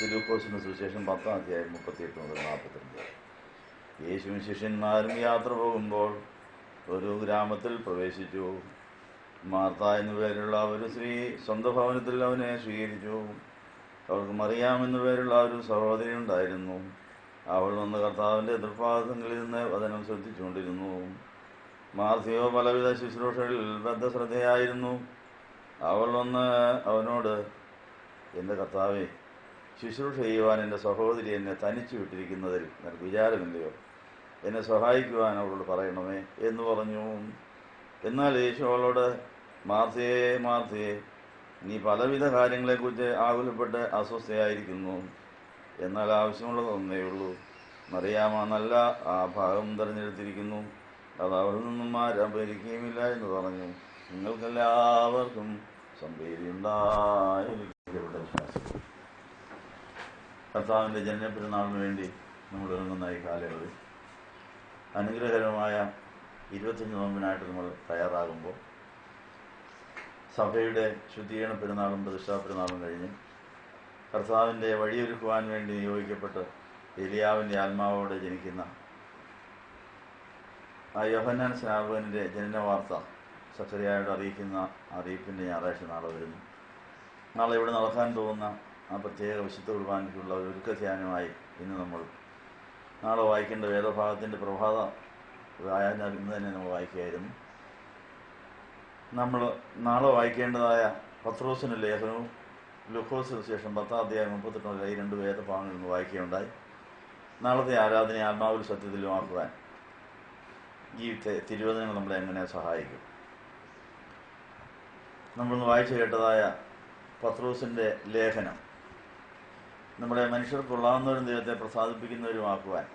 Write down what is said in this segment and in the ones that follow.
ലൂക്കോസിന്റെ സുവിശേഷം 10-ാം അധ്യായം 38 മുതൽ 42. യേശുവും ശിഷ്യന്മാരും യാത്ര പോകുമ്പോൾ ഒരു ഗ്രാമത്തിൽ പ്രവേശിച്ചു. മാർത്ത എന്നു പേരുള്ള ഒരു സ്ത്രീ സ്വന്തം ഭവനത്തിൽ അവനെ സ്വീകരിച്ചു. അവർക്ക് മറിയാം എന്നു പേരുള്ള ഒരു സഹോദരി ഉണ്ടായിരുന്നു. അവൾ വന്ന് കർത്താവിൻ്റെ തൃപ്പാദങ്ങളിൽ നിന്ന് വചനം ശ്രദ്ധിച്ചുകൊണ്ടിരുന്നു. മാർത്തയോ പലവിധ ശുശ്രൂഷകളിൽ ബദ്ധശ്രദ്ധയായിരുന്നു. അവൾ വന്ന് അവനോട്, എൻ്റെ കർത്താവേ, ശുശ്രൂഷ ചെയ്യുവാൻ എൻ്റെ സഹോദരി എന്നെ തനിച്ചു വിട്ടിരിക്കുന്നതിൽ നിനക്ക് വിചാരമില്ലയോ? എന്നെ സഹായിക്കുവാൻ അവളോട് പറയണമേ എന്ന് പറഞ്ഞു. എന്നാൽ യേശു അവളോട്, മാർത്തയേ മാർത്തയേ, നീ പലവിധ കാര്യങ്ങളെക്കുറിച്ച് ആകുലപ്പെട്ട് അസ്വസ്ഥയായിരിക്കുന്നു. എന്നാൽ ആവശ്യമുള്ളത് ഒന്നേ ഉള്ളൂ. മറിയാമ നല്ല ആ ഭാഗം തിരഞ്ഞെടുത്തിരിക്കുന്നു, അത് അവരിൽ നിന്നും ആരും ഭരിക്കുകയുമില്ല എന്ന് പറഞ്ഞു. നിങ്ങൾക്കെല്ലാവർക്കും സംവേദിയുണ്ടായിരിക്കും. കർത്താവിൻ്റെ ജനനപ്പെരുന്നാളിന് വേണ്ടി നമ്മൾ ഒരുങ്ങുന്ന ഈ കാലയളവിൽ അനുഗ്രഹകരമായ 25 നോമ്പിനായിട്ട് നമ്മൾ തയ്യാറാകുമ്പോൾ സഭയുടെ ശുദ്ധീകരണ പെരുന്നാളും പ്രതിഷ്ഠാ പെരുന്നാളും കഴിഞ്ഞ് കർത്താവിൻ്റെ വഴിയൊരുക്കുവാൻ വേണ്ടി നിയോഗിക്കപ്പെട്ട് ഏലിയാവിൻ്റെ ആത്മാവോടെ ജനിക്കുന്ന ആ യോഹന്നാൻ സ്നാപകൻ്റെ ജനന വാർത്ത സക്കറിയായോട് അറിയിക്കുന്ന അറിയിപ്പിൻ്റെ ഞായറാഴ്ച നാളെ വരുന്നു. നാളെ ഇവിടെ നടക്കാൻ പോകുന്ന ആ പ്രത്യേക വിശുദ്ധ കുർബാനയ്ക്കുള്ള ഒരു ഒരുക്കധ്യാനമായി ഇന്ന് നമ്മൾ നാളെ വായിക്കേണ്ട വേദഭാഗത്തിൻ്റെ പ്രഭാത വായന ഇന്ന് തന്നെ നമ്മൾ വായിക്കുകയായിരുന്നു. നമ്മൾ നാളെ വായിക്കേണ്ടതായ പത്രോസിൻ്റെ ലേഖനവും ലൂക്കോസിന് ശേഷം 10-ാം അധ്യായം 38 മുതൽ ഈ 2 വേദഭാഗങ്ങളിൽ നിന്ന് വായിക്കുകയുണ്ടായി. നാളത്തെ ആരാധനയെ ആത്മാവിൽ സത്യത്തിലുമാക്കുവാൻ ഈ തിരുവചനങ്ങൾ നമ്മളെ എങ്ങനെ സഹായിക്കും? നമ്മളൊന്ന് വായിച്ചു കേട്ടതായ പത്രോസിൻ്റെ ലേഖനം നമ്മുടെ മനുഷ്യർക്കുള്ളാവുന്നവരും ദൈവത്തെ പ്രസാദിപ്പിക്കുന്നവരുമാക്കുവാൻ,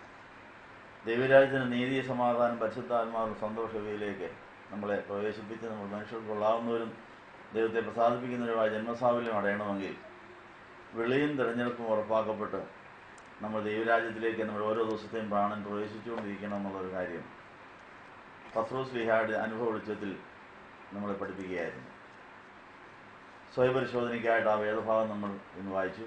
ദൈവരാജ്യത്തിന് നീതി, സമാധാനം, പരിശുദ്ധാത്മാവിന്റെ സന്തോഷവയിലേക്ക് നമ്മളെ പ്രവേശിപ്പിച്ച് നമ്മൾ മനുഷ്യർക്കുള്ളാവുന്നവരും ദൈവത്തെ പ്രസാദിപ്പിക്കുന്നവരുമായ ജന്മസാഫല്യം അടയണമെങ്കിൽ വിളിയും തിരഞ്ഞെടുപ്പും ഉറപ്പാക്കപ്പെട്ട് നമ്മൾ ദൈവരാജ്യത്തിലേക്ക് നമ്മൾ ഓരോ ദിവസത്തെയും പ്രാണൻ പ്രവേശിച്ചുകൊണ്ടിരിക്കണം എന്നുള്ളൊരു കാര്യം പത്രോസ് ശ്ലീഹായുടെ അനുഭവ വെളിച്ചത്തിൽ നമ്മളെ പഠിപ്പിക്കുകയായിരുന്നു. സ്വയപരിശോധനയ്ക്കായിട്ട് ആ വേദഭാഗം നമ്മൾ ഇന്ന് വായിച്ചു.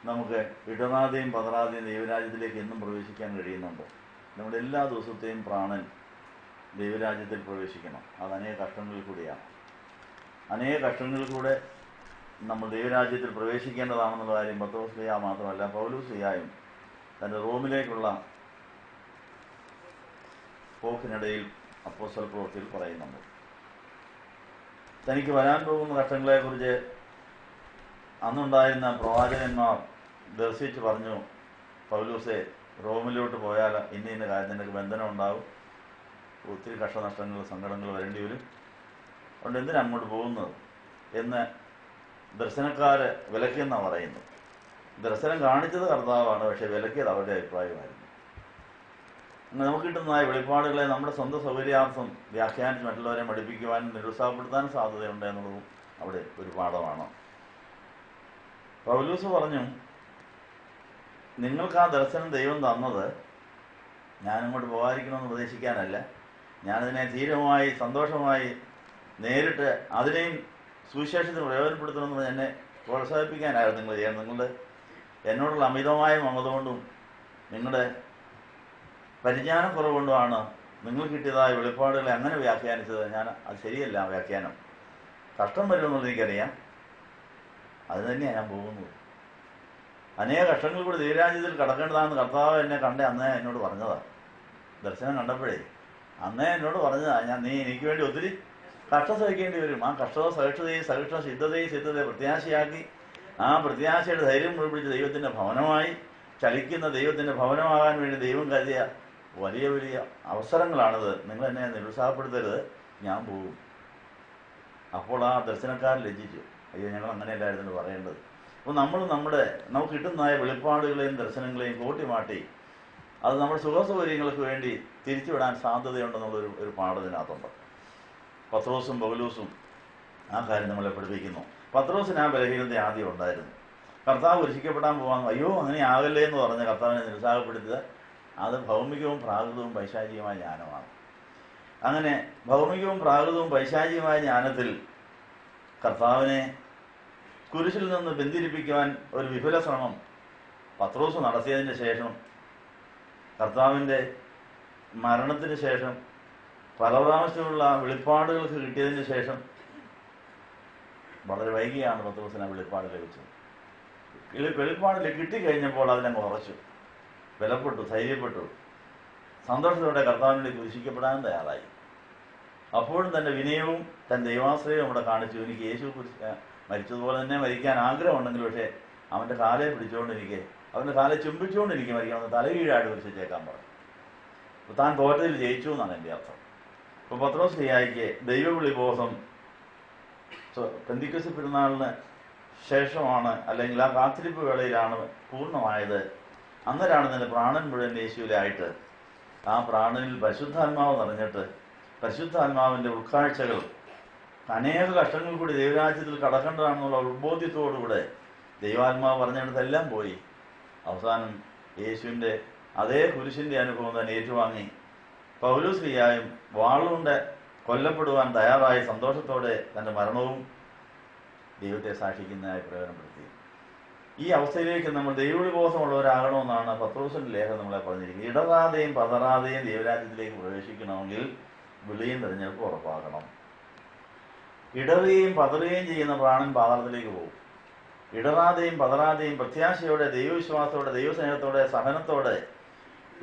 നമുക്ക് ഇടറാതെയും പതറാതെയും ദൈവരാജ്യത്തിലേക്ക് എന്നും പ്രവേശിക്കാൻ കഴിയുന്നുണ്ടോ? നമ്മുടെ എല്ലാ ദിവസത്തെയും പ്രാണൻ ദൈവരാജ്യത്തിൽ പ്രവേശിക്കണം. അത് അനേക കഷ്ടങ്ങളിൽ കൂടിയാണ്. അനേക കഷ്ടങ്ങളിൽ കൂടെ നമ്മൾ ദൈവരാജ്യത്തിൽ പ്രവേശിക്കേണ്ടതാണെന്നുള്ള കാര്യം പത്രോസ് ശ്ലീഹ മാത്രമല്ല, പൗലോസ് ശ്ലീഹായും തൻ്റെ റോമിലേക്കുള്ള പോക്കിനിടയിൽ അപ്പോസ്തല പ്രവൃത്തിയിൽ പറയുന്നുണ്ട്. തനിക്ക് വരാൻ പോകുന്ന കഷ്ടങ്ങളെക്കുറിച്ച് അന്നുണ്ടായിരുന്ന പ്രവാചകന്മാർ ദർശിച്ച് പറഞ്ഞു, പൗലോസേ, റോമിലോട്ട് പോയാൽ ഇന്ന കാര്യം നിനക്ക് ബന്ധനം ഉണ്ടാവും, ഒത്തിരി കഷ്ടനഷ്ടങ്ങൾ സങ്കടങ്ങൾ വരേണ്ടി വരും, അതുകൊണ്ട് എന്തിനാ അങ്ങോട്ട് പോകുന്നത് എന്ന് ദർശനക്കാര് വിലക്കിയെന്നാണ് പറയുന്നത്. ദർശനം കാണിച്ചത് കർത്താവാണ്, പക്ഷെ വിലക്കിയത് അവരുടെ അഭിപ്രായമായിരുന്നു. അങ്ങനെ നമുക്ക് കിട്ടുന്നതായ വെളിപ്പാടുകളെ നമ്മുടെ സ്വന്തം സൗകര്യാർത്ഥം വ്യാഖ്യാനിച്ച് മറ്റുള്ളവരെ പഠിപ്പിക്കുവാനും നിരുത്സാഹപ്പെടുത്താനും സാധ്യതയുണ്ട് എന്നുള്ളതും അവിടെ ഒരു പാഠമാണ്. പൗലോസ് പറഞ്ഞു, നിങ്ങൾക്ക് ആ ദർശനം ദൈവം തന്നത് ഞാനിങ്ങോട്ട് പോകാതിരിക്കണമെന്ന് ഉപദേശിക്കാനല്ല, ഞാനതിനെ ധീരമായി സന്തോഷമായി നേരിട്ട് അതിനെയും സുവിശേഷത്തിന് പ്രയോജനപ്പെടുത്തണമെന്ന് എന്നെ പ്രോത്സാഹിപ്പിക്കാനായിരുന്നു നിങ്ങൾ ചെയ്യാൻ. നിങ്ങളുടെ എന്നോടുള്ള അമിതമായ മമത കൊണ്ടും നിങ്ങളുടെ പരിജ്ഞാനക്കുറവുകൊണ്ടുമാണ് നിങ്ങൾ കിട്ടിയതായ വെളിപ്പാടുകളെ അങ്ങനെ വ്യാഖ്യാനിച്ചത്. അത് ശരിയല്ല, വ്യാഖ്യാനം കഷ്ടം വരുമെന്നുള്ളത് എനിക്കറിയാം, അത് തന്നെയാണ് ഞാൻ പോകുന്നത്. അനേക കഷ്ടങ്ങൾ കൂടി ദൈവരാജ്യത്തിൽ കടക്കേണ്ടതാണെന്ന് കർത്താവ് എന്നെ കണ്ടേ അന്നേ എന്നോട് പറഞ്ഞതാണ്. ദർശനം കണ്ടപ്പോഴേ അന്നേ എന്നോട് പറഞ്ഞതാണ്, നീ എനിക്ക് വേണ്ടി ഒത്തിരി കഷ്ടം സഹിക്കേണ്ടി വരും. ആ കഷ്ടത സഹിഷ്ണുത സിദ്ധതയെ പ്രത്യാശയാക്കി ആ പ്രത്യാശയുടെ ധൈര്യം മുഴുപ്പിച്ച് ദൈവത്തിൻ്റെ ഭവനമായി ചലിക്കുന്ന ദൈവത്തിൻ്റെ ഭവനമാകാൻ വേണ്ടി ദൈവം കരുതിയ വലിയ വലിയ അവസരങ്ങളാണിത്. നിങ്ങൾ എന്നെ നിരുത്സാഹപ്പെടുത്തരുത്, ഞാൻ പോകും. അപ്പോൾ ആ ദർശനക്കാരൻ ലജ്ജിച്ചു, അയ്യോ ഞങ്ങൾ അങ്ങനെയല്ലായിരുന്നു പറയേണ്ടത്. അപ്പോൾ നമുക്ക് കിട്ടുന്നതായ വെളിപ്പാടുകളെയും ദർശനങ്ങളെയും കോട്ടിമാട്ടി അത് നമ്മുടെ സുഖസൗകര്യങ്ങൾക്ക് വേണ്ടി തിരിച്ചുവിടാൻ സാധ്യതയുണ്ടെന്നുള്ളൊരു പാഠത്തിനകത്തുണ്ട്. പത്രോസും പൗലോസും ആ കാര്യം നമ്മളെ പഠിപ്പിക്കുന്നു. പത്രോസിന് ആ ബലഹീനത ആദ്യം ഉണ്ടായിരുന്നു. കർത്താവ് കുരിശിക്കപ്പെടാൻ പോകാൻ, അയ്യോ അങ്ങനെ ആകല്ലേ എന്ന് പറഞ്ഞ് കർത്താവിനെ നിരുത്സാഹപ്പെടുത്തുക, അത് ഭൗമികവും പ്രാകൃതവും പൈശാചികമായ ജ്ഞാനമാണ്. അങ്ങനെ ഭൗമികവും പ്രാകൃതവും പൈശാചികമായ ജ്ഞാനത്തിൽ കർത്താവിനെ കുരിശിൽ നിന്ന് ബന്ധിരിപ്പിക്കുവാൻ ഒരു വിപുല ശ്രമം പത്രോസ് നടത്തിയതിന് ശേഷം, കർത്താവിൻ്റെ മരണത്തിന് ശേഷം, പല പ്രാവശ്യമുള്ള വെളിപ്പാടുകൾക്ക് കിട്ടിയതിന് ശേഷം വളരെ വൈകിയാണ് പത്രോസിന് വെളിപ്പാട് ലഭിച്ചത്. വെളിപ്പാടിൽ കിട്ടിക്കഴിഞ്ഞപ്പോൾ അതിനങ്ങ് ഉറച്ചു, ബലപ്പെട്ടു, ധൈര്യപ്പെട്ടു, സന്തോഷത്തോടെ കർത്താവിനെ കുരിശിക്കപ്പെടാൻ തയ്യാറായി. അപ്പോഴും തൻ്റെ വിനയവും തൻ്റെ ദൈവാശ്രയവും അവിടെ കാണിച്ചു. എനിക്ക് യേശു മരിച്ചതുപോലെ തന്നെ മരിക്കാൻ ആഗ്രഹമുണ്ടെങ്കിൽ, പക്ഷേ അവൻ്റെ കാലെ പിടിച്ചുകൊണ്ടിരിക്കെ, അവൻ്റെ കാലെ ചുംബിച്ചുകൊണ്ടിരിക്കെ മരിക്കണം, തലകീഴായിട്ട് കുരിശിച്ചേക്കാൻ പറഞ്ഞു. അപ്പോൾ താൻ തോറ്റതിൽ ജയിച്ചു എന്നാണ് എൻ്റെ അർത്ഥം. അപ്പോൾ പത്രോസ് ലിയായിക്ക് ദൈവവിളി ബോധം പെന്തിക്കോസ്ത് പെരുന്നാളിന് ശേഷമാണ്, അല്ലെങ്കിൽ ആ കാത്തിരിപ്പ് വേളയിലാണ് പൂർണ്ണമായത്. അന്നേരമാണ് നിന്റെ പ്രാണൻ മുഴുവൻ യേശുവിലായിട്ട് ആ പ്രാണനിൽ പരിശുദ്ധാത്മാവ് നിറഞ്ഞിട്ട് പരിശുദ്ധാത്മാവിൻ്റെ ഉൾക്കാഴ്ചകൾ അനേക കഷ്ടങ്ങൾ കൂടി ദൈവരാജ്യത്തിൽ കടക്കേണ്ടതാണെന്നുള്ള ഉത്ബോധ്യത്തോടുകൂടെ ദൈവാത്മാവ് പറഞ്ഞിടത്തെല്ലാം പോയി അവസാനം യേശുവിൻ്റെ അതേ കുരിശിൻ്റെ അനുഭവം തന്നെ ഏറ്റുവാങ്ങി പൗലോസ് ലിയായും വാളുകൊണ്ട് കൊല്ലപ്പെടുവാൻ തയ്യാറായി സന്തോഷത്തോടെ തൻ്റെ മരണവും ദൈവത്തെ സാക്ഷിക്കുന്നതായി പ്രയോജനപ്പെടുത്തി. ഈ അവസ്ഥയിലേക്ക് നമ്മൾ ദൈവബോധമുള്ളവരാകണമെന്നാണ് പത്രോസിന്റെ ലേഖനം നമ്മളെ പറഞ്ഞിരിക്കുന്നത്. ഇടറാതെയും പതറാതെയും ദൈവരാജ്യത്തിലേക്ക് പ്രവേശിക്കണമെങ്കിൽ വിളിയും തിരഞ്ഞെടുപ്പ് ഉറപ്പാക്കണം. ഇടറുകയും പതറുകയും ചെയ്യുന്ന പ്രാണൻ പാതാളത്തിലേക്ക് പോകും. ഇടറാതെയും പതറാതെയും പ്രത്യാശയോടെ, ദൈവവിശ്വാസത്തോടെ, ദൈവസ്നേഹത്തോടെ, സഹനത്തോടെ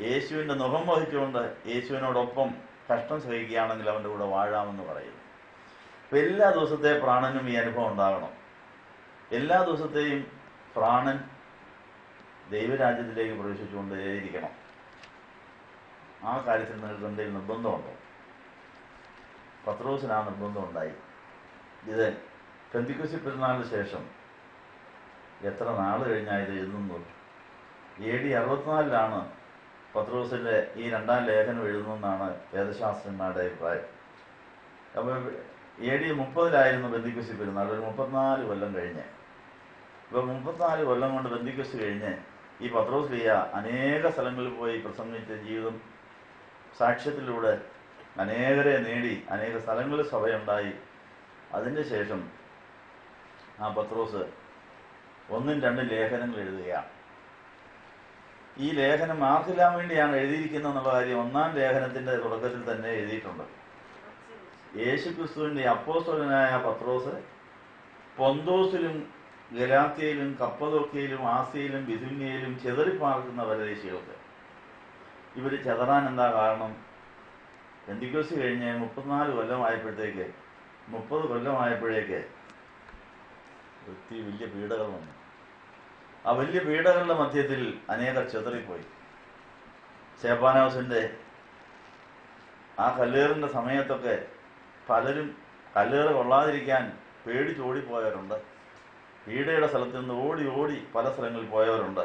യേശുവിൻ്റെ മുഖം വഹിച്ചുകൊണ്ട് യേശുവിനോടൊപ്പം കഷ്ടം സഹിക്കുകയാണെങ്കിൽ അവൻ്റെ കൂടെ വാഴാമെന്ന് പറയുന്നു. അപ്പം എല്ലാ ദിവസത്തെ പ്രാണനും ഈ അനുഭവം ഉണ്ടാകണം. എല്ലാ ദിവസത്തെയും പ്രാണൻ ദൈവരാജ്യത്തിലേക്ക് പ്രവേശിച്ചുകൊണ്ടേയിരിക്കണം. ആ കാര്യത്തിൽ നിങ്ങൾക്ക് എന്തെങ്കിലും നിർബന്ധമുണ്ടോ? പത്രോസിന് ആ നിർബന്ധം ഉണ്ടായി. ഇത് പെന്തിക്കോസ്ത് പെരുന്നാളിന് ശേഷം എത്ര നാൾ കഴിഞ്ഞാൽ ഇത് എഴുതുന്നത്? AD 64 പത്രോസിൻ്റെ ഈ 2ാം ലേഖനം എഴുതുന്നതെന്നാണ് വേദശാസ്ത്രന്മാരുടെ അഭിപ്രായം. അപ്പോൾ AD 30 പെന്തിക്കോസ്ത് പെരുന്നാൾ, ഒരു 34 കൊല്ലം കഴിഞ്ഞ്. ഇപ്പോൾ 34 കൊല്ലം കൊണ്ട് പെന്തിക്കോസ്ത് കഴിഞ്ഞ് ഈ പത്രോസ് ലിയ അനേക സ്ഥലങ്ങളിൽ പോയി പ്രസംഗിച്ച ജീവിതം സാക്ഷ്യത്തിലൂടെ അനേകരെ നേടി, അനേക സ്ഥലങ്ങളിൽ സഭയുണ്ടായി. അതിൻ്റെ ശേഷം ആ പത്രോസ് 1ഉം 2ഉം ലേഖനങ്ങൾ എഴുതുകയാണ്. ഈ ലേഖനം ആർക്കെല്ലാം വേണ്ടിയാണ് എഴുതിയിരിക്കുന്നത് എന്നുള്ള കാര്യം 1ാം ലേഖനത്തിൻ്റെ തുടക്കത്തിൽ തന്നെ എഴുതിയിട്ടുണ്ട്. യേശുക്രിസ്തുവിൻ്റെ അപ്പോസ്തലനായ പത്രോസ് പൊന്തോസിലും ഗലാത്യയിലും കപ്പദോക്യയിലും ആസിയയിലും ബിഥുന്യയിലും ചെതറിപ്പാർക്കുന്ന പരദേശികൾക്ക്. ഇവർ ചെതറാൻ എന്താ കാരണം? പെന്തിക്കോസ്ത് കഴിഞ്ഞ് 34 കൊല്ലമായപ്പോഴത്തേക്ക് 30 കൊല്ലമായപ്പോഴേക്ക് ഒത്തിരി വലിയ പീഡകൾ വന്നു. ആ വലിയ പീഡകളുടെ മധ്യത്തിൽ അനേകർ ചെതറിപ്പോയി. സ്തെഫാനോസിൻ്റെ ആ കല്ലേറിൻ്റെ സമയത്തൊക്കെ പലരും കല്ലേറ് കൊള്ളാതിരിക്കാൻ പേടിച്ചോടിപ്പോയവരുണ്ട്. പീഡയുടെ സ്ഥലത്ത് നിന്ന് ഓടി ഓടി പല സ്ഥലങ്ങളിൽ പോയവരുണ്ട്.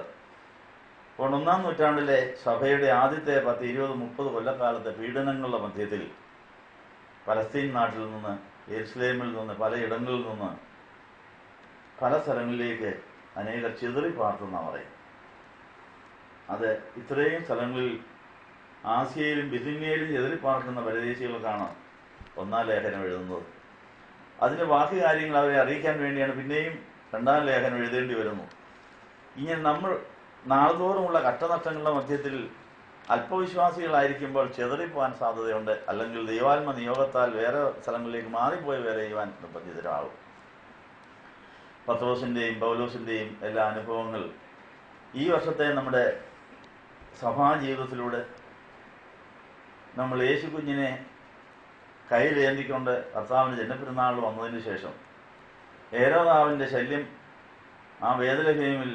അപ്പോൾ 1ാം നൂറ്റാണ്ടിലെ സഭയുടെ ആദ്യത്തെ 10, 20, 30 കൊല്ലക്കാലത്തെ പീഡനങ്ങളുടെ മധ്യത്തിൽ പലസ്തീൻ നാട്ടിൽ നിന്ന്, യെരുശലേമിൽ നിന്ന്, പലയിടങ്ങളിൽ നിന്ന് പല സ്ഥലങ്ങളിലേക്ക് അനേകർ ചിതറിപ്പാർത്തെന്നാണ് പറയും. അത് ഇത്രയും സ്ഥലങ്ങളിൽ ആസിയയിലും ബിഥുന്യയിലും ചിതറിപ്പാർക്കുന്ന പരദേശികൾക്കാണ് 1ാം ലേഖനം എഴുതുന്നത്. അതിൻ്റെ ബാക്കി കാര്യങ്ങൾ അവരെ അറിയിക്കാൻ വേണ്ടിയാണ് പിന്നെയും 2ാം ലേഖനം എഴുതേണ്ടി വരുന്നു. ഇങ്ങനെ നമ്മൾ നാൾതോറുമുള്ള കഷ്ടനഷ്ടങ്ങളുടെ മധ്യത്തിൽ അല്പവിശ്വാസികളായിരിക്കുമ്പോൾ ചെതറിപ്പോകാൻ സാധ്യതയുണ്ട്. അല്ലെങ്കിൽ ദൈവാത്മ നിയോഗത്താൽ വേറെ സ്ഥലങ്ങളിലേക്ക് മാറിപ്പോയി വേറെ ചെയ്യുവാൻ നിർബന്ധിതരാകും. പത്രോസിൻ്റെയും പൗലോസിൻ്റെയും എല്ലാ അനുഭവങ്ങൾ ഈ വർഷത്തെ നമ്മുടെ സഭാജീവിതത്തിലൂടെ നമ്മൾ യേശു കുഞ്ഞിനെ കയ്യിലേന്തിക്കൊണ്ട് കർത്താവിൻ്റെ ജന്മപ്പെരുന്നാൾ വന്നതിന് ശേഷം ഹേരോദാവിൻ്റെ ശല്യം ആ ബേത്ലഹേമിൽ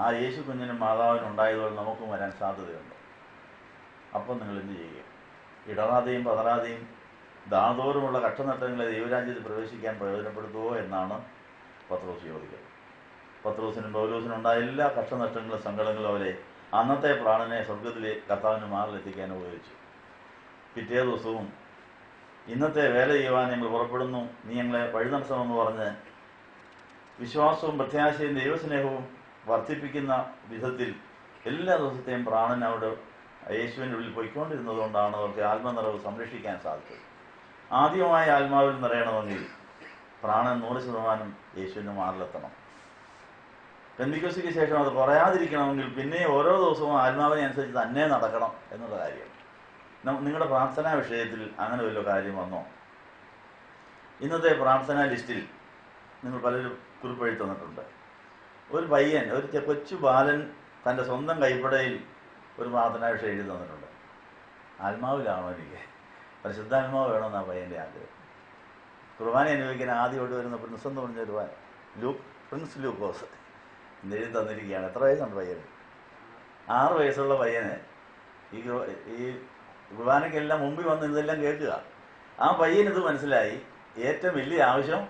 ആ യേശു കുഞ്ഞിനും മാതാവിനും ഉണ്ടായതുപോലെ നമുക്കും വരാൻ സാധ്യതയുണ്ട്. അപ്പം നിങ്ങൾ എന്ത് ചെയ്യുക? ഇടറാതെയും പതറാതെയും ദാതോറുമുള്ള കഷ്ടനഷ്ടങ്ങളെ ദൈവരാജ്യത്തിൽ പ്രവേശിക്കാൻ പ്രയോജനപ്പെടുത്തുമോ എന്നാണ് പത്രോസ് ചോദിക്കുന്നത്. പത്രോസിനും പൗലോസിനും ഉണ്ടായ എല്ലാ കഷ്ടനഷ്ടങ്ങളും സങ്കടങ്ങളും അവരെ അന്നത്തെ പ്രാണനെ സ്വർഗത്തിലെ കർത്താവിന് മാറിലെത്തിക്കാൻ ഉപയോഗിച്ചു. പിറ്റേ ദിവസവും ഇന്നത്തെ വേല ചെയ്യുവാൻ ഞങ്ങൾ പുറപ്പെടുന്നു, നീ ഞങ്ങളെ വഴി നടത്തണമെന്ന് പറഞ്ഞ് വിശ്വാസവും പ്രത്യാശയും ദൈവസ്നേഹവും വർദ്ധിപ്പിക്കുന്ന വിധത്തിൽ എല്ലാ ദിവസത്തെയും പ്രാണൻ അവിടെ യേശുവിൻ്റെ ഉള്ളിൽ പോയിക്കൊണ്ടിരുന്നതുകൊണ്ടാണ് അവർക്ക് ആത്മനിറവ് സംരക്ഷിക്കാൻ സാധിച്ചത്. ആദ്യമായി ആത്മാവിൽ നിറയണമെങ്കിൽ പ്രാണൻ 100% യേശുവിൻ്റെ മാറിലെത്തണം. പെന്തിക്കോസ്തിക്ക് ശേഷം അത് കുറയാതിരിക്കണമെങ്കിൽ പിന്നെ ഓരോ ദിവസവും ആത്മാവിനെ അനുസരിച്ച് തന്നെ നടക്കണം എന്നുള്ള കാര്യം. നിങ്ങളുടെ പ്രാർത്ഥനാ വിഷയത്തിൽ അങ്ങനെ വല്ല കാര്യം വന്നോ? ഇന്നത്തെ പ്രാർത്ഥനാ ലിസ്റ്റിൽ നിങ്ങൾ പലരും കുറിപ്പെഴുതി തന്നിട്ടുണ്ട്. ഒരു പയ്യൻ, ഒരു കൊച്ചു ബാലൻ തൻ്റെ സ്വന്തം കൈപ്പടയിൽ ഒരു പ്രാർത്ഥനാ വിഷയം എഴുതി തന്നിട്ടുണ്ട്. ആത്മാവിലാണോ എനിക്ക്? പരിശുദ്ധാത്മാവ് വേണമെന്ന് ആ പയ്യൻ്റെ ആഗ്രഹം. കുർബാന അനുഭവിക്കാൻ ആദ്യമായിട്ട് വരുന്ന പ്രിൻസ് എന്ന് പറഞ്ഞൊരു പ്രിൻസ് ലൂക്കോസ് എഴുതി തന്നിരിക്കുകയാണ്. എത്ര വയസ്സുണ്ട് പയ്യന്? 6 വയസ്സുള്ള പയ്യന് ഈ കുർബാനയ്ക്കെല്ലാം മുമ്പിൽ വന്ന് ഇതെല്ലാം കേൾക്കുക. ആ പയ്യനിത് മനസ്സിലായി. ഏറ്റവും വലിയ ആവശ്യം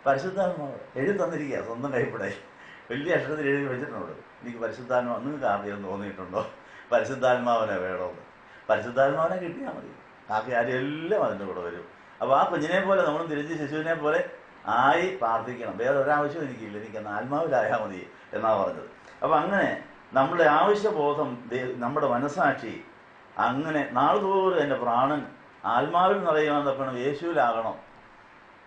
പരിശുദ്ധാത്മാവ് എഴുതി തന്നിരിക്കുക. സ്വന്തം കൈപ്പടയിൽ വലിയ അക്ഷരത്തിൽ എഴുതി വെച്ചിട്ടുണ്ട്. എനിക്ക് പരിശുദ്ധാത്മാവ്, നിങ്ങൾക്ക് ആദ്യം തോന്നിയിട്ടുണ്ടോ പരിശുദ്ധാത്മാവിനെ വേണമെന്ന്? പരിശുദ്ധാത്മാവിനെ കിട്ടിയാൽ മതി, ബാക്കി ആരും എല്ലാം അതിൻ്റെ കൂടെ വരും. അപ്പോൾ ആ കുഞ്ഞിനെ പോലെ നമ്മളും തിരിച്ച് ശിശുവിനെ പോലെ ആയി പ്രാർത്ഥിക്കണം. വേറെ ഒരാവശ്യവും എനിക്കില്ല, എനിക്കെന്ന് ആത്മാവിലായാൽ മതി എന്നാണ് പറഞ്ഞത്. അപ്പം അങ്ങനെ നമ്മുടെ ആവശ്യബോധം, നമ്മുടെ മനസ്സാക്ഷി അങ്ങനെ നാളുതോറും എൻ്റെ പ്രാണൻ ആത്മാവിൽ നിറയുവാൻ തക്കണം യേശുവിലാകണം.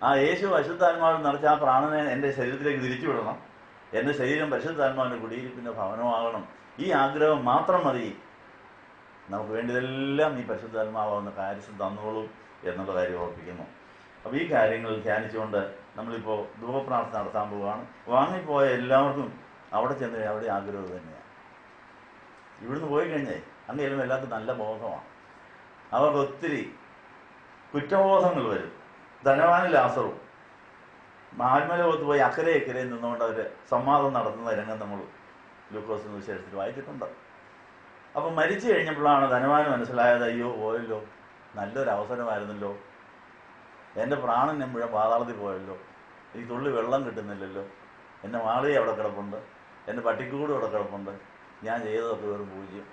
ആ യേശു പരിശുദ്ധാത്മാവിൽ നിറച്ച് ആ പ്രാണനെ എൻ്റെ ശരീരത്തിലേക്ക് തിരിച്ചു വിടണം. എൻ്റെ ശരീരം പരിശുദ്ധാത്മാവിൻ്റെ കുടിയിരിപ്പിൻ്റെ ഭവനമാകണം. ഈ ആഗ്രഹം മാത്രം മതി. നമുക്ക് വേണ്ടിയതെല്ലാം ഈ പരിശുദ്ധാത്മാവുന്ന കാര്യത്തിൽ തന്നോളും എന്നുള്ള കാര്യം ഓർപ്പിക്കുന്നു. അപ്പോൾ ഈ കാര്യങ്ങൾ ധ്യാനിച്ചുകൊണ്ട് നമ്മളിപ്പോൾ ധൂപപ്രാർത്ഥന നടത്താൻ പോവുകയാണ്. വാങ്ങിപ്പോയ എല്ലാവർക്കും അവിടെ ചെന്ന് അവിടെ ആഗ്രഹം തന്നെയാണ്. ഇവിടുന്ന് പോയി കഴിഞ്ഞേ അങ്ങനെ ചെല്ലുമ്പോൾ എല്ലാവർക്കും നല്ല ബോധമാണ്. അവർക്ക് ഒത്തിരി കുറ്റബോധങ്ങൾ വരും. ധനവാനും ലാസറും ആത്മലോകത്ത് പോയി അക്കരെ ഇക്കരയിൽ നിന്നുകൊണ്ട് അവർ സംവാദം നടത്തുന്ന രംഗം നമ്മൾ ലൂക്കോസിന്റെ വിശേഷത്തിൽ വായിച്ചിട്ടുണ്ട്. അപ്പം മരിച്ചു കഴിഞ്ഞപ്പോഴാണ് ധനവാന് മനസ്സിലായത്, അയ്യോ പോയല്ലോ, നല്ലൊരു അവസരമായിരുന്നല്ലോ, എൻ്റെ പ്രാണൻ എമ്പുഴ പാതാളത്തിൽ പോയല്ലോ, എനിക്ക് തുള്ളി വെള്ളം കിട്ടുന്നില്ലല്ലോ, എൻ്റെ മാളിക അവിടെ കിടപ്പുണ്ട്, എൻ്റെ പട്ടിക്കൂട് അവിടെ കിടപ്പുണ്ട്, ഞാൻ ചെയ്തതൊക്കെ വെറും പൂജ്യം.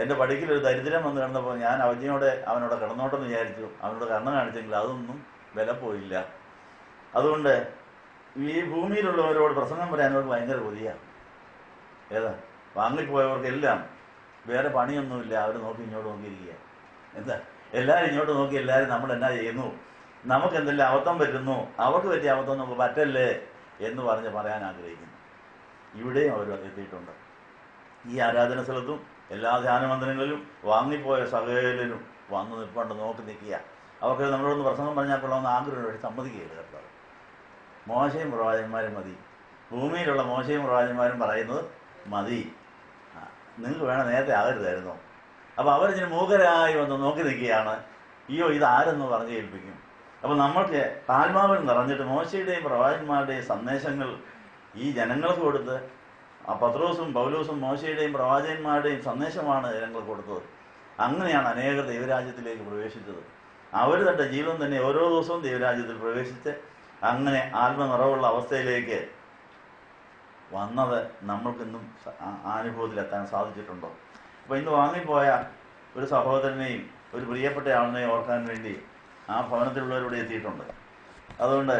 എൻ്റെ പടിക്കലൊരു ദരിദ്രം വന്ന് കിടന്നപ്പോൾ ഞാൻ അവനോട് കിടന്നോട്ടെന്ന് വിചാരിച്ചു, അവനോട് കണ്ണ് കാണിച്ചെങ്കിൽ അതൊന്നും വില പോയില്ല. അതുകൊണ്ട് ഈ ഭൂമിയിലുള്ളവരോട് പ്രസംഗം പറയാനവർക്ക് ഭയങ്കര കൊതിയാണ്. ഏതാ വാങ്ങിപ്പോയവർക്കെല്ലാം വേറെ പണിയൊന്നുമില്ല, അവർ നോക്കി ഇങ്ങോട്ട് നോക്കിയിരിക്കുക. എന്താ എല്ലാവരും ഇങ്ങോട്ട് നോക്കി, എല്ലാവരും നമ്മൾ എന്നാ ചെയ്യുന്നു, നമുക്ക് എന്തെല്ലാം അബദ്ധം പറ്റുന്നു, അവർക്ക് പറ്റിയ അബദ്ധം നമുക്ക് പറ്റല്ലേ എന്ന് പറഞ്ഞ് പറയാൻ ആഗ്രഹിക്കുന്നു. ഇവിടെയും അവർ എത്തിയിട്ടുണ്ട്. ഈ ആരാധന സ്ഥലത്തും എല്ലാ ധ്യാനമന്ദിരങ്ങളിലും വാങ്ങിപ്പോയ സകലരും വന്ന് നിൽപ്പുണ്ട്, നോക്കി നിൽക്കുക. അവർക്ക് നമ്മളോടൊന്ന് പ്രസംഗം പറഞ്ഞാൽ കൊള്ളാമെന്ന് ആഗ്രഹം സമ്മതിക്കുകയില്ല. കർത്താവ് മോശയും പ്രവാചകന്മാരും മതി, ഭൂമിയിലുള്ള മോശയും പ്രവാചകന്മാരും പറയുന്നത് മതി, നിങ്ങൾക്ക് വേണം നേരത്തെ ആകരുതായിരുന്നോ. അപ്പോൾ അവരിങ്ങനെ മൂകരായി വന്ന് നോക്കി നിൽക്കുകയാണ്. അയ്യോ ഇതാരെന്ന് പറഞ്ഞ് കേൾപ്പിക്കും. അപ്പോൾ നമ്മൾക്ക് ആത്മാവിൽ നിറഞ്ഞിട്ട് മോശയുടെയും പ്രവാചകന്മാരുടെയും സന്ദേശങ്ങൾ ഈ ജനങ്ങൾക്ക് കൊടുത്ത്, ആ പത്രോസും പൗലോസും മോശയുടെയും പ്രവാചകന്മാരുടെയും സന്ദേശമാണ് ജനങ്ങൾക്ക് കൊടുത്തത്. അങ്ങനെയാണ് അനേകർ ദൈവരാജ്യത്തിലേക്ക് പ്രവേശിച്ചത്. അവർ തൻ്റെ ജീവൻ തന്നെ ഓരോ ദിവസവും ദൈവരാജ്യത്തിൽ പ്രവേശിച്ച് അങ്ങനെ ആത്മനിറവുള്ള അവസ്ഥയിലേക്ക് വന്നത് നമ്മൾക്കിന്നും അനുഭവത്തിലെത്താൻ സാധിച്ചിട്ടുണ്ടോ? അപ്പോൾ ഇന്ന് വാങ്ങിപ്പോയ ഒരു സഹോദരനെയും ഒരു പ്രിയപ്പെട്ട ആളിനെയും ഓർക്കാൻ വേണ്ടി ആ ഭവനത്തിലുള്ളവരോട് എത്തിയിട്ടുണ്ട്. അതുകൊണ്ട്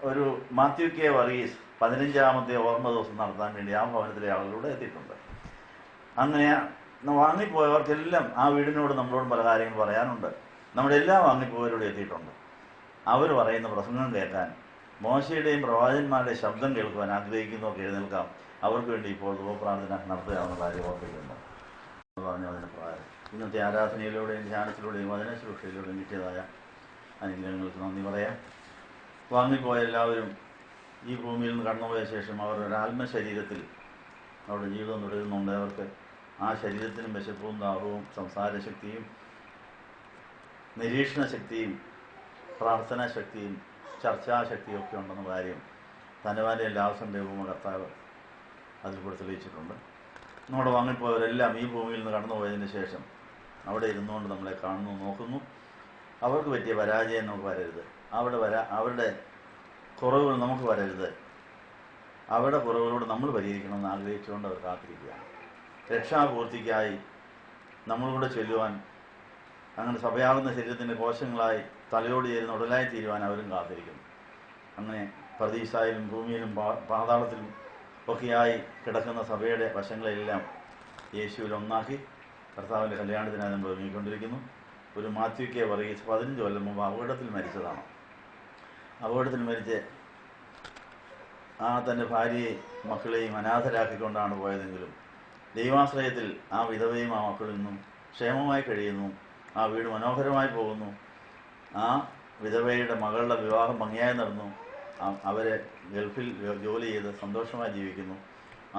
ഒരു മാത്യു കെ വർഗീസ് 15ാമത്തെ ഓർമ്മ ദിവസം നടത്താൻ വേണ്ടി ആ ഭവനത്തിലെ ആളുകളോട് എത്തിയിട്ടുണ്ട്. അങ്ങനെ വാങ്ങിപ്പോയവർക്കെല്ലാം ആ വീടിനോട് നമ്മളോട് പല കാര്യങ്ങൾ പറയാനുണ്ട്. നമ്മുടെ എല്ലാ വാങ്ങിപ്പോയവരോട് എത്തിയിട്ടുണ്ട്. അവർ പറയുന്ന പ്രസംഗം കേൾക്കാൻ, മോശയുടെയും പ്രവാചകന്മാരുടെയും ശബ്ദം കേൾക്കുവാൻ ആഗ്രഹിക്കുന്നവർക്ക് എഴുന്നേൽക്കാം. അവർക്ക് വേണ്ടി ഇപ്പോൾ ധൂപപ്രാർത്ഥന നടത്തുകയാണെന്ന കാര്യം ഓർപ്പിക്കുന്നു. പറഞ്ഞു അതിന് പ്രകാരം ഇന്നത്തെ ആരാധനയിലൂടെയും ധ്യാനത്തിലൂടെയും വചനശുശ്രൂഷയിലൂടെയും കിട്ടിയതായ അനുഗ്രഹങ്ങൾക്ക് നന്ദി പറയാം. വാങ്ങിപ്പോയ എല്ലാവരും ഈ ഭൂമിയിൽ നിന്ന് കടന്നുപോയ ശേഷം അവർ ഒരു ആത്മശരീരത്തിൽ അവരുടെ ജീവിതം തുടരുന്നുണ്ട്. അവർക്ക് ആ ശരീരത്തിനും വിശപ്പും ദാഹവും സംസാരശക്തിയും നിരീക്ഷണ ശക്തിയും പ്രാർത്ഥനാ ശക്തിയും ചർച്ചാശക്തിയും ഒക്കെ ഉണ്ടെന്ന കാര്യം ധനവാന്റെ എല്ലാവസം ദൈവമ കർത്താവ് അതിൽ കൂടെ തെളിയിച്ചിട്ടുണ്ട്. നമ്മുടെ വാങ്ങിപ്പോയവരെല്ലാം ഈ ഭൂമിയിൽ നിന്ന് കടന്നുപോയതിന് ശേഷം അവിടെ ഇരുന്നുകൊണ്ട് നമ്മളെ കാണുന്നു, നോക്കുന്നു. അവർക്ക് പറ്റിയ പരാജയം നമുക്ക് വരരുത്, അവരുടെ കുറവുകൾ നമുക്ക് വരരുത്, അവരുടെ കുറവുകളോട് നമ്മൾ പരിഹരിക്കണമെന്ന് ആഗ്രഹിച്ചുകൊണ്ട് അവർ കാത്തിരിക്കുകയാണ്. രക്ഷാപൂർത്തിക്കായി നമ്മളിലൂടെ ചെല്ലുവാൻ, അങ്ങനെ സഭയാകുന്ന ശരീരത്തിൻ്റെ കോശങ്ങളായി തലയോട് ചേരുന്ന ഉടലായി തീരുവാൻ അവരും കാത്തിരിക്കുന്നു. അങ്ങനെ പ്രതീക്ഷയിലും ഭൂമിയിലും പാതാളത്തിലും ഒക്കെയായി കിടക്കുന്ന സഭയുടെ വശങ്ങളെല്ലാം യേശുവിൽ ഒന്നാക്കി കർത്താവിൻ്റെ കല്യാണത്തിനായി നമ്മൾ ഒരുങ്ങിക്കൊണ്ടിരിക്കുന്നു. ഒരു മാത്യു കെ വർഗീസ് 15 കൊല്ലം മുമ്പ് അപകടത്തിൽ മരിച്ചതാണ്. അപകടത്തിൽ മരിച്ച് തൻ്റെ ഭാര്യയെ മക്കളെയും അനാഥരാക്കിക്കൊണ്ടാണ് പോയതെങ്കിലും ദൈവാശ്രയത്തിൽ ആ വിധവയും ആ മക്കളിൽ നിന്നും ക്ഷേമമായി കഴിയുന്നു. ആ വീട് മനോഹരമായി പോകുന്നു. ആ വിധവയുടെ മകളുടെ വിവാഹം ഭംഗിയായി നടന്നു. അവരെ ഗൾഫിൽ ജോലി ചെയ്ത് സന്തോഷമായി ജീവിക്കുന്നു.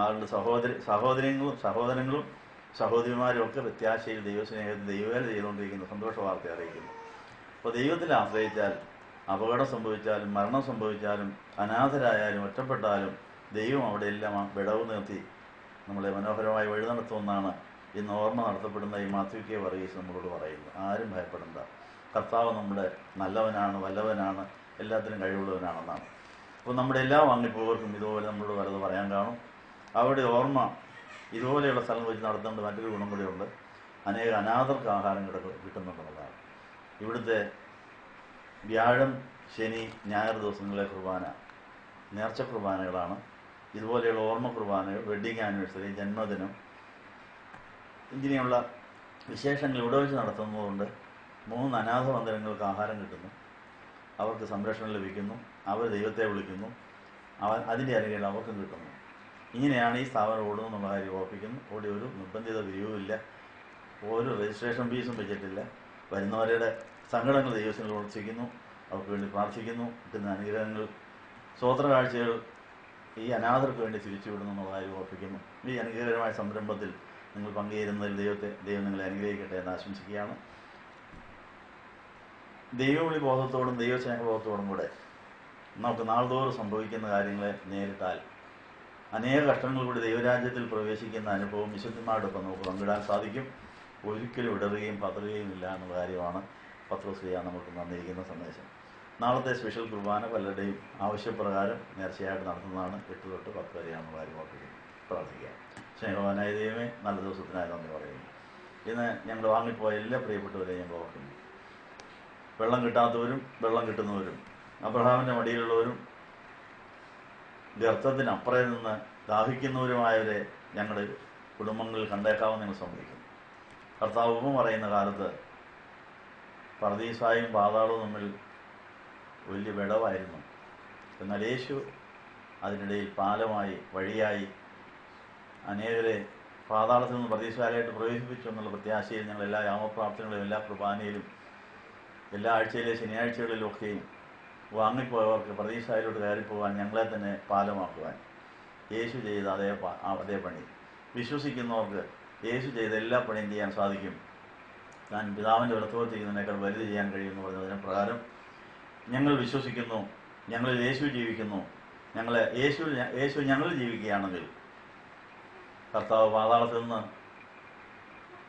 അവരുടെ സഹോദരങ്ങളും സഹോദരിമാരും ഒക്കെ പ്രത്യാശയിൽ ദൈവസ്നേഹത്തിൽ ദൈവവേല ചെയ്തുകൊണ്ടിരിക്കുന്നു, സന്തോഷ വാർത്ത അറിയിക്കുന്നു. അപ്പോൾ ദൈവത്തിൽ ആശ്രയിച്ചാൽ അപകടം സംഭവിച്ചാലും മരണം സംഭവിച്ചാലും അനാഥരായാലും ഒറ്റപ്പെട്ടാലും ദൈവം അവിടെയെല്ലാം വിടവ് നിർത്തി നമ്മളെ മനോഹരമായി വഴി നടത്തുമെന്നാണ് ഇന്ന് ഓർമ്മ നടത്തപ്പെടുന്ന ഈ മാത്യു കെ വർഗീസ് നമ്മളോട് പറയുന്നു. ആരും ഭയപ്പെടേണ്ട, കർത്താവ് നമ്മുടെ നല്ലവനാണ്, വല്ലവനാണ്, എല്ലാത്തിനും കഴിവുള്ളവനാണെന്നാണ്. അപ്പോൾ നമ്മുടെ എല്ലാ വാങ്ങിപ്പോവർക്കും ഇതുപോലെ നമ്മളോട് വലുത് പറയാൻ കാണും. അവിടെ ഓർമ്മ ഇതുപോലെയുള്ള സ്ഥലം വെച്ച് നടത്തേണ്ട മറ്റൊരു ഗുണം കൂടിയുണ്ട്. അനേക അനാഥർക്ക് ആഹാരം കിട്ടുന്നുണ്ടെന്നുള്ളതാണ്. ഇവിടുത്തെ വ്യാഴം, ശനി, ഞായർ ദിവസങ്ങളിലെ കുർബാന നേർച്ച കുർബാനകളാണ്. ഇതുപോലെയുള്ള ഓർമ്മ കുർബാനകൾ, വെഡ്ഡിങ് ആനിവേഴ്സറി, ജന്മദിനം ഇങ്ങനെയുള്ള വിശേഷങ്ങൾ ഇവിടെ വെച്ച് നടത്തുന്നതുകൊണ്ട് 3 അനാഥ മന്ദിരങ്ങൾക്ക് ആഹാരം കിട്ടുന്നു, അവർക്ക് സംരക്ഷണം ലഭിക്കുന്നു, അവർ ദൈവത്തെ വിളിക്കുന്നു, അതിൻ്റെ അനുഗ്രഹം അവർക്കും കിട്ടുന്നു. ഇങ്ങനെയാണ് ഈ സ്ഥാപനം ഓടുന്നതെന്നുള്ള കാര്യം ഓർപ്പിക്കുന്നു. ഓടി ഒരു നിർബന്ധിത പിരിവുമില്ല, ഒരു രജിസ്ട്രേഷൻ ഫീസും വെച്ചിട്ടില്ല. വരുന്നവരുടെ സങ്കടങ്ങൾ ദൈവത്തിൽ ഓർമ്മിക്കുന്നു, അവർക്ക് വേണ്ടി പ്രാർത്ഥിക്കുന്നു. കിട്ടുന്ന അനുഗ്രഹങ്ങൾ, സ്വോത്ര കാഴ്ചകൾ ഈ അനാഥർക്ക് വേണ്ടി തിരിച്ചുവിടുന്നു എന്നുള്ള കാര്യം ഓർപ്പിക്കുന്നു. ഈ അനുഗ്രഹകരമായ സംരംഭത്തിൽ നിങ്ങൾ പങ്കുചേരുന്നതിൽ ദൈവം നിങ്ങളെ അനുഗ്രഹിക്കട്ടെ എന്ന് ആശംസിക്കുകയാണ്. ദൈവവിളി ബോധത്തോടും ദൈവസ്നേഹബോധത്തോടും കൂടെ നമുക്ക് നാൾതോറും സംഭവിക്കുന്ന കാര്യങ്ങളെ നേരിട്ടാൽ അനേക കഷ്ടങ്ങൾ കൂടി ദൈവരാജ്യത്തിൽ പ്രവേശിക്കുന്ന അനുഭവം വിശുദ്ധന്മാരോടൊപ്പം നമുക്ക് പങ്കിടാൻ സാധിക്കും. ഒരിക്കലും ഇടറുകയും പതറുകയും ഇല്ല എന്നുള്ള കാര്യമാണ് പത്രോസ് നമുക്ക് തന്നിരിക്കുന്ന സന്ദേശം. നാളത്തെ സ്പെഷ്യൽ കുർബാന പലരുടെയും ആവശ്യപ്രകാരം നേർച്ചയായിട്ട് നടത്തുന്നതാണ്. 8 തൊട്ട് 10 വരെയാണെന്നുള്ള കാര്യം ഓർപ്പിക്കുന്നു. പ്രാർത്ഥിക്കാം. സ്നേഹവാനായ ദൈവമേ, നല്ല ദിവസത്തിനായി നന്ദി പറയുന്നു. ഇന്ന് ഞങ്ങൾ വാങ്ങിപ്പോയ എല്ലാ പ്രിയപ്പെട്ടവരെയും ഞങ്ങൾ ഓർക്കുന്നു. വെള്ളം കിട്ടാത്തവരും വെള്ളം കിട്ടുന്നവരും, അബ്രഹാമിൻ്റെ മടിയിലുള്ളവരും ഗർത്തത്തിനപ്പുറേ നിന്ന് ദാഹിക്കുന്നവരുമായവരെ ഞങ്ങളുടെ കുടുംബങ്ങളിൽ കണ്ടേക്കാമെന്ന് ഞങ്ങൾ സമ്മതിക്കുന്നു. കർത്താവ് ഉപമ പറയുന്ന കാലത്ത് പർദീസായും പാതാളവും തമ്മിൽ വലിയ വിടവായിരുന്നു. എന്നാൽ യേശു അതിനിടയിൽ പാലമായി, വഴിയായി അനേകരെ പാതാളത്തിൽ നിന്ന് പർദീസായിലായിട്ട് പ്രവേശിപ്പിച്ചു എന്നുള്ള പ്രത്യാശയിൽ ഞങ്ങൾ എല്ലാ യാമപ്രാർത്ഥനകളും എല്ലാ കുർബാനയിലും എല്ലാ ആഴ്ചയിലെ ശനിയാഴ്ചകളിലൊക്കെയും വാങ്ങിപ്പോയവർക്ക് പർദീസായിലോട്ട് കയറിപ്പോകാൻ ഞങ്ങളെ തന്നെ പാലമാക്കുവാൻ യേശു ചെയ്ത അതേ പണി വിശ്വസിക്കുന്നവർക്ക് യേശു ചെയ്ത എല്ലാ പണിയും ചെയ്യാൻ സാധിക്കും. ഞാൻ പിതാവിൻ്റെ വലത്തോട് ചെയ്യുന്നതിനേക്കാൾ വലുത് ചെയ്യാൻ കഴിയുമെന്ന് പറഞ്ഞതിന് പ്രകാരം ഞങ്ങൾ വിശ്വസിക്കുന്നു. ഞങ്ങളിൽ യേശു ജീവിക്കുന്നു. യേശു ഞങ്ങൾ ജീവിക്കുകയാണെങ്കിൽ കർത്താവ് പാതാളത്തിൽ നിന്ന്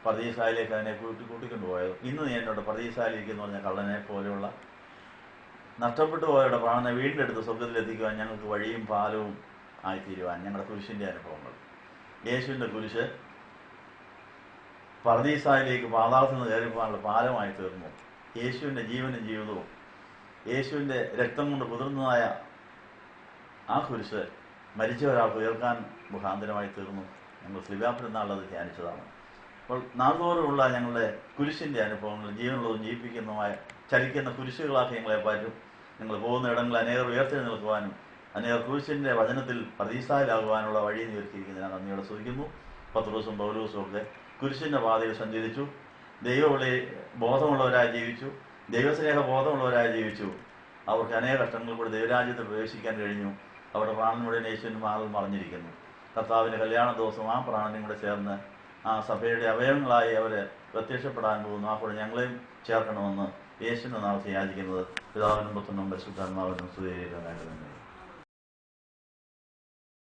പർദീസായിലേക്ക് അതിനെ കൂട്ടിക്കൊണ്ടുപോയത്. ഇന്ന് നീ എന്നോട് പർദീസായിലിരിക്കുന്നു പറഞ്ഞ കള്ളനെ പോലെയുള്ള നഷ്ടപ്പെട്ടു പോയവരുടെ പ്രാണനെ വീണ്ടെടുത്ത് സ്വർഗത്തിലെത്തിക്കുവാൻ ഞങ്ങൾക്ക് വഴിയും പാലവും ആയിത്തീരുവാൻ ഞങ്ങളുടെ കുരിശിൻ്റെ അനുഭവങ്ങൾ. യേശുവിൻ്റെ കുരിശ് പർദീസായിലേക്ക് പാതാളത്തിൽ നിന്ന് കയറിപ്പോകാനുള്ള പാലമായി തീർന്നു. യേശുവിൻ്റെ ജീവനും ജീവിതവും യേശുവിൻ്റെ രക്തം കൊണ്ട് കുതിർന്നതായ ആ കുരിശ് മരിച്ച ഒരാൾക്ക് ഉയർക്കാൻ മുഖാന്തരമായി തീർന്നു. ഞങ്ങൾ ശ്രീവാപെരുന്നാളത് ധ്യാനിച്ചതാണ്. അപ്പോൾ നാൾതോറുമുള്ള ഞങ്ങളുടെ കുരിശിൻ്റെ അനുഭവങ്ങൾ ജീവനുള്ളതും ജീവിപ്പിക്കുന്നതുമായ ചലിക്കുന്ന കുരിശുകളാക്കി ഞങ്ങളെ പറ്റും. ഞങ്ങൾ പോകുന്ന ഇടങ്ങളിൽ അനേകർ ഉയർത്തെഴുന്നേൽക്കുവാനും അനേകർ കുരിശിൻ്റെ വചനത്തിൽ പർദീസായിലാകുവാനുള്ള വഴി ഒരുക്കിയിരിക്കുന്നതിനാൽ നന്ദിയോടെ സ്തുതിക്കുന്നു. പത്രോസും പൗലോസും ഒക്കെ കുരിശിൻ്റെ പാതയിൽ സഞ്ചരിച്ചു, ദൈവവിളി ബോധമുള്ളവരായി ജീവിച്ചു, ദൈവസ്നേഹ ബോധമുള്ളവരായി ജീവിച്ചു. അവർക്ക് അനേക കഷ്ടങ്ങൾ കൂടി ദൈവരാജ്യത്തിൽ പ്രവേശിക്കാൻ കഴിഞ്ഞു. അവരുടെ പ്രാണൻ മുഴുവൻ യേശുവിൻ്റെ മാറിൽ മറിഞ്ഞിരിക്കുന്നു. കർത്താവിൻ്റെ കല്യാണ ദിവസം ആ പ്രാണനും കൂടെ ചേർന്ന് ആ സഭയുടെ അവയവങ്ങളായി അവർ പ്രത്യക്ഷപ്പെടാൻ പോകുന്നു. അപ്പോൾ ഞങ്ങളെയും ചേർക്കണമെന്ന് യേശുവിൻ്റെ നാമത്തിൽ യാചിക്കുന്നത് പിതാവിനും പുത്രനും പരിശുദ്ധാത്മാവിനും സ്തുതിയായിട്ട് തന്നെ.